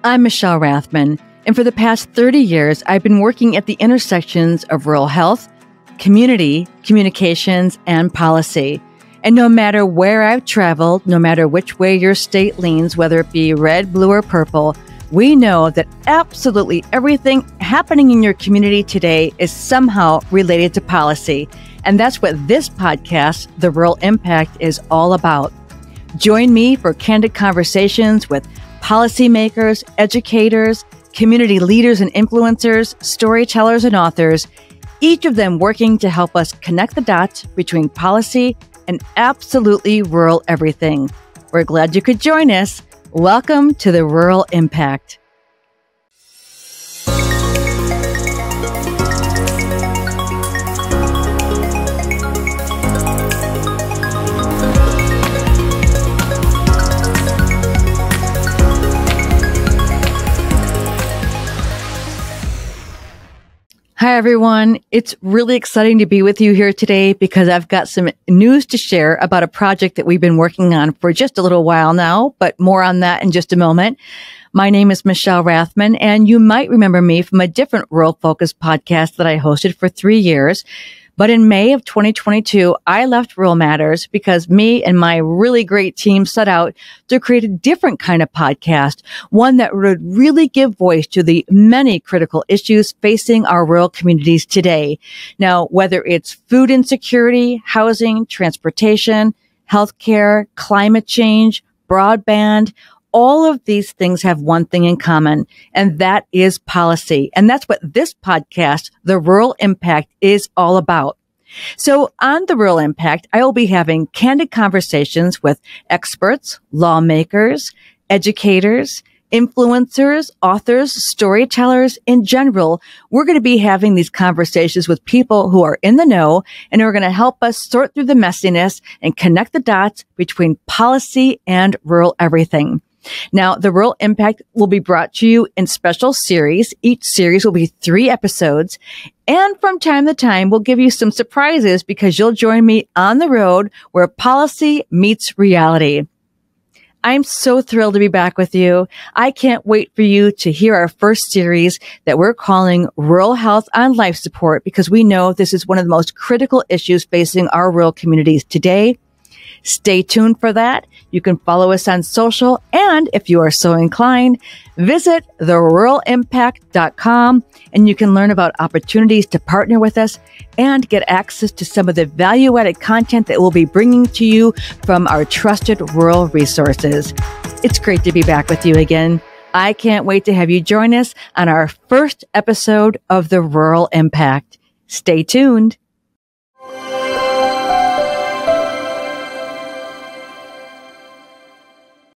I'm Michelle Rathman, and for the past 30 years, I've been working at the intersections of rural health, community, communications, and policy. And no matter where I've traveled, no matter which way your state leans, whether it be red, blue, or purple, we know that absolutely everything happening in your community today is somehow related to policy. And that's what this podcast, The Rural Impact, is all about. Join me for candid conversations with policymakers, educators, community leaders and influencers, storytellers and authors, each of them working to help us connect the dots between policy and absolutely rural everything. We're glad you could join us. Welcome to the Rural Impact. Hi, everyone. It's really exciting to be with you here today because I've got some news to share about a project that we've been working on for just a little while now, but more on that in just a moment. My name is Michelle Rathman, and you might remember me from a different rural-focused podcast that I hosted for 3 years. But in May of 2022, I left Rural Matters because me and my really great team set out to create a different kind of podcast, one that would really give voice to the many critical issues facing our rural communities today. Now, whether it's food insecurity, housing, transportation, healthcare, climate change, broadband, all of these things have one thing in common, and that is policy. And that's what this podcast, The Rural Impact, is all about. So on The Rural Impact, I will be having candid conversations with experts, lawmakers, educators, influencers, authors, storytellers. In general, we're going to be having these conversations with people who are in the know and who are going to help us sort through the messiness and connect the dots between policy and rural everything. Now, The Rural Impact will be brought to you in special series. Each series will be 3 episodes. And from time to time, we'll give you some surprises because you'll join me on the road where policy meets reality. I'm so thrilled to be back with you. I can't wait for you to hear our first series that we're calling Rural Health on Life Support because we know this is one of the most critical issues facing our rural communities today. Stay tuned for that. You can follow us on social, and if you are so inclined, visit theruralimpact.com, and you can learn about opportunities to partner with us and get access to some of the value-added content that we'll be bringing to you from our trusted rural resources. It's great to be back with you again. I can't wait to have you join us on our first episode of The Rural Impact. Stay tuned.